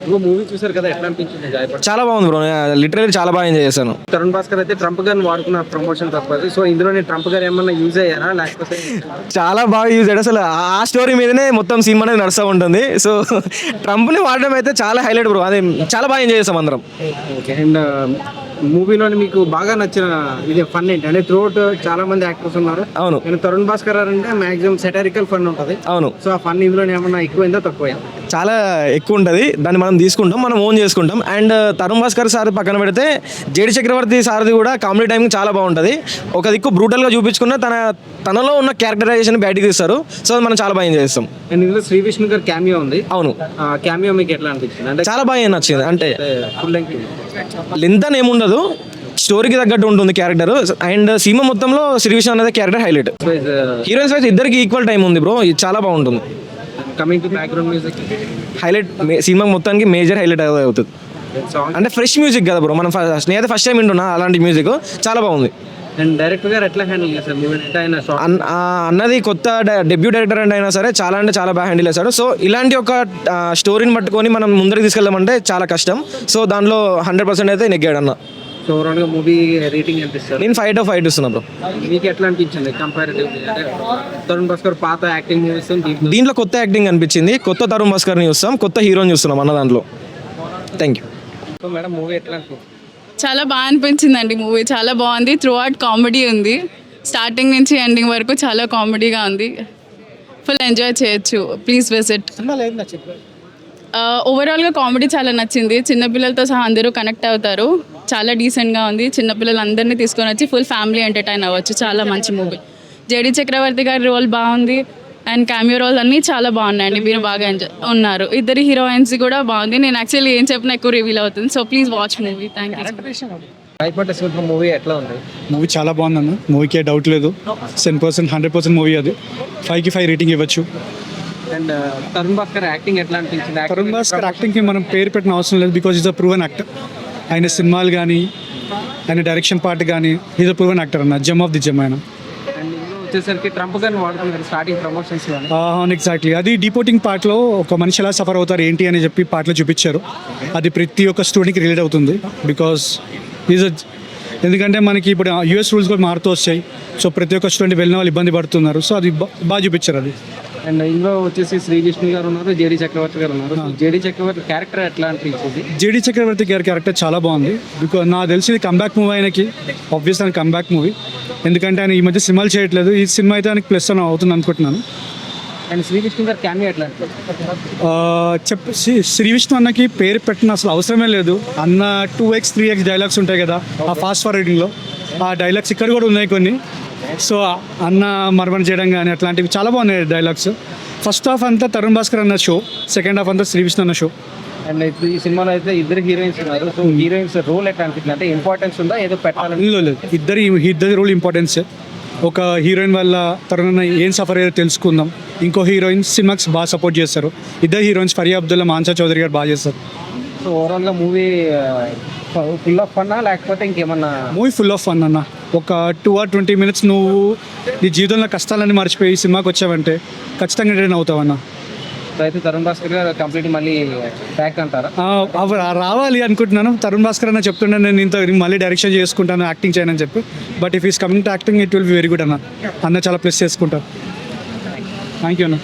ఇంకో మూవీ చూసారు కదా, ఎట్లా అనిపించింది గాయపడి? చాలా బాగుంది బ్రో, లిటరల్లీ చాలా బాగా ఎంజాయ్ చేశాను. తరుణ్ భాస్కర్ అయితే ట్రంప్ గారిని వాడుకున్న ప్రమోషన్ తప్పదు. సో ఇందులో ట్రంప్ గారు ఏమన్నా యూజ్ అయ్యారా లేకపోతే? చాలా బాగా యూజ్ అయ్యాడు అసలు. ఆ స్టోరీ మీదనే మొత్తం సినిమా అనేది నడుస్తూ ఉంటుంది. సో ట్రంప్ని వాడడం అయితే చాలా హైలైట్ బ్రో, అది చాలా బాగా ఎంజాయ్ చేస్తాం అందరం. ఓకే. అండ్ మూవీలోని మీకు బాగా నచ్చిన ఇది ఫన్ ఏంటి అంటే త్రూఅవుట్ చాలా మంది యాక్టర్స్ ఉన్నారు. అవును. నేను తరుణ్ భాస్కర్ అంటే మాక్సిమం సెటారికల్ ఫన్ ఉంటుంది. అవును. సో ఆ ఫన్ ఇందులో ఏమన్నా ఎక్కువైందా తక్కువైందా? చాలా ఎక్కువ ఉంటుంది, దాన్ని మనం తీసుకుంటాం, మనం ఓన్ చేసుకుంటాం. అండ్ తరుణ్ భాస్కర్ సార్ పక్కన పెడితే జేడి చక్రవర్తి సార్ది కూడా కామెడీ టైమింగ్ చాలా బాగుంటుంది. ఒక దిక్కు బ్రూటల్గా చూపించుకున్న తనలో ఉన్న క్యారెక్టరైజేషన్ బయటికి తీస్తారు. సో అది మనం చాలా బాగా ఎంజాయ్ చేస్తాం. అండ్ ఇందులో శ్రీ విష్ణు గారు క్యామియో ఉంది. అవును. క్యామియో మీకు ఎట్లా అనిపించింది? అంటే చాలా బాగా నచ్చింది. అంటే ఫుల్ లెంగ్త్ లెంత్ అని ఏముండదు, స్టోరీకి తగ్గట్టు ఉంటుంది క్యారెక్టర్. అండ్ సినిమా మొత్తంలో శ్రీ విష్ణు అనేది క్యారెక్టర్ హైలైట్. హీరోయిన్స్ వైజ్ ఇద్దరికి ఈక్వల్ టైం ఉంది బ్రో, ఇది చాలా బాగుంటుంది. Coming to background music highlight cinema మొత్తానికి మేజర్ హైలైట్ అవుతుంది. సాంగ్ అంటే ఫ్రెష్ మ్యూజిక్ కదా బ్రో, మనం నేనైతే ఫస్ట్ టైం వింటున్నా అలాంటి మ్యూజిక్, చాలా బాగుంది. అండ్ డైరెక్టర్ గారు ఎట్లా హ్యాండిల్ చేశారు మూవీ అంటే? ఆయన అన్నది కొత్త డెబ్యూ డైరెక్టర్ అంటే అయినా సరే చాలా అంటే చాలా బాగా హ్యాండిల్ చేశాడు. సో ఇలాంటి ఒక స్టోరీని పట్టుకొని మనం ముందరికి తీసుకెళ్ళామంటే చాలా కష్టం. సో దాంట్లో 100% అయితే నెగ్గాడు అన్న. సో ఓవరాల్ గా మూవీ రేటింగ్ ఎంత ఇస్తారు? నేను 5/5 ఇస్తున్నా బ్రో. మీకు ఎట్లా అనిపించింది కంపారిటివ్లీ? అంటే తరుణ్ భాస్కర్ పాత యాక్టింగ్ మూవీస్ దీంట్లో కొత్త యాక్టింగ్ అనిపించింది, కొత్త తరుణ్ భాస్కర్ని చూస్తాం, కొత్త హీరోని చూస్తున్నాం అన్న దాంట్లో. Thank you. So madam movie ఎట్లా అనిపించింది? చాలా బాగా అనిపించిందండి మూవీ, చాలా బాగుంది. త్రూ అవుట్ కామెడీ ఉంది, స్టార్టింగ్ నుంచి ఎండింగ్ వరకు చాలా కామెడీగా ఉంది. ఫుల్ ఎంజాయ్ చేయొచ్చు, ప్లీజ్ విజిట్. ఓవరాల్గా కామెడీ చాలా నచ్చింది, చిన్నపిల్లలతో సహా అందరూ కనెక్ట్ అవుతారు, చాలా డీసెంట్గా ఉంది. చిన్నపిల్లలు అందరినీ తీసుకొని వచ్చి ఫుల్ ఫ్యామిలీ ఎంటర్టైన్ అవ్వచ్చు, చాలా మంచి మూవీ. జేడి చక్రవర్తి గారి రోల్ బాగుంది అండ్ క్యామియో రోల్ అన్నీ చాలా బాగున్నాయండి, మీరు బాగా ఎంజాయ్ ఉన్నారు. ఇద్దరు హీరోయిన్స్ కూడా బాగుంది. నేను యాక్చువల్లీ ఏం చెప్పినా ఎక్కువ రివీల్ అవుతుంది, so please watch movie. Thank you. భయపడ్డ మూవీ ఎట్లా ఉంది? మూవీ చాలా బాగుందన్న, మూవీకే డౌట్ లేదు. 10%, 100% మూవీ అది. 5కి 5 రేటింగ్ ఇవ్వచ్చు. అండ్ తరుణ్ భాస్కర్ యాక్టింగ్ ఎట్లా అనిపించింది? తరుణ్ భాస్కర్ యాక్టింగ్కి మనం పేరు పెట్టిన అవసరం లేదు, because is a proven actor. ఆయన సినిమాలు కానీ ఆయన డైరెక్షన్ పార్ట్ కానీ ఈజ్ అ ప్రూవెన్ యాక్టర్ అన్న, జమ్ ఆఫ్ ది జమ్ ఆయన. అండ్ ఇందులో వచ్చేసరికి ట్రంప్ గారిని వాడుతున్నారు స్టార్టింగ్ ప్రమోషన్స్ కానీ. ఎగ్జాక్ట్లీ, అది డిపోర్టింగ్ పార్ట్లో ఒక మనిషి ఎలా సఫర్ అవుతారు ఏంటి అని చెప్పి పార్ట్లో చూపించారు. అది ప్రతి ఒక్క స్టూడెంట్కి రిలేట్ అవుతుంది, బికాజ్ ఎందుకంటే మనకి ఇప్పుడు యూఎస్ రూల్స్ కూడా మారుతూ వచ్చాయి. సో ప్రతి ఒక్క స్టూడెంట్ వెళ్ళిన వాళ్ళు ఇబ్బంది పడుతున్నారు. సో అది బాగా చూపించారు అది. అండ్ ఇందులో వచ్చేసి శ్రీ విష్ణు గారు ఉన్నారు, జేడి చక్రవర్తి గారు ఉన్నారు. జేడి చక్రవర్తి క్యారెక్టర్ ఎట్లా అనిపించింది? జేడి చక్రవర్తి గారి క్యారెక్టర్ చాలా బాగుంది, బికాజ్ నాకు తెలిసి ఇది కంబ్యాక్ మూవీ ఆయనకి. ఆబ్వియస్ ఆయన కంబ్యాక్ మూవీ, ఎందుకంటే ఆయన ఈ మధ్య సినిమాలు చేయట్లేదు. ఈ సినిమా అయితే ఆయనకి ప్లస్ అని అవుతుంది అనుకుంటున్నాను. అండ్ శ్రీ విష్ణు గారు క్యామియో ఎట్లా అనిపించింది? శ్రీ విష్ణు అన్నకి పేరు పెట్టిన అసలు అవసరమే లేదు. అన్న 2x 3x డైలాగ్స్ ఉంటాయి కదా ఆ ఫాస్ట్ ఫార్వర్డింగ్లో, ఆ డైలాగ్స్ ఇక్కడ కూడా ఉన్నాయి కొన్ని. సో అన్న మర్మణ చేయడం కానీ అట్లాంటివి చాలా బాగున్నాయి డైలాగ్స్. ఫస్ట్ హాఫ్ అంతా తరుణ్ భాస్కర్ అన్న షో, సెకండ్ హాఫ్ అంతా శ్రీ విష్ణు అన్న షో. అండ్ ఇప్పుడు ఈ సినిమాలో అయితే ఇద్దరు హీరోయిన్స్ ఉన్నారు. సో హీరోయిన్స్ రోల్ ఎట్లా అనిపించింది? అంటే ఇంపార్టెన్స్ ఉందా ఏదో పెట్టాలని? లేదు, ఇద్దరి రోల్ ఇంపార్టెన్స్. ఒక హీరోయిన్ వల్ల తరుణ్ ఏం సఫర్ అయ్యారో తెలుసుకుందాం. ఇంకో హీరోయిన్ సినిమాకి బాగా సపోర్ట్ చేస్తారు. ఇద్దరు హీరోయిన్స్ ఫరియా అబ్దుల్లా, మాన్సా చౌదరి గారు బాగా చేస్తారు. సో ఓవరాల్గా మూవీ ఫుల్ ఆఫ్ ఫన్నా లేకపోతే ఇంకేమన్నా? మూవీ ఫుల్ ఆఫ్ ఫన్ అన్న. ఒక 2 or 20 minutes నువ్వు నీ జీవితంలో కష్టాలన్నీ మర్చిపోయి సినిమాకి వచ్చావంటే ఖచ్చితంగా ఎంటర్టైన్ అవుతావు అన్న. సో అయితే తరుణ్ భాస్కర్ గారు కంప్లీట్ మళ్ళీ బ్యాక్ అంటారా? రావాలి అనుకుంటున్నాను. తరుణ్ భాస్కర్ అన్న చెప్తుండే నేను ఇంత మళ్ళీ డైరెక్షన్ చేసుకుంటాను, యాక్టింగ్ చేయనని చెప్పి. But if is coming to acting it will be very good అన్న. చాలా ప్లస్ చేసుకుంటారు. థ్యాంక్ యూ అన్న.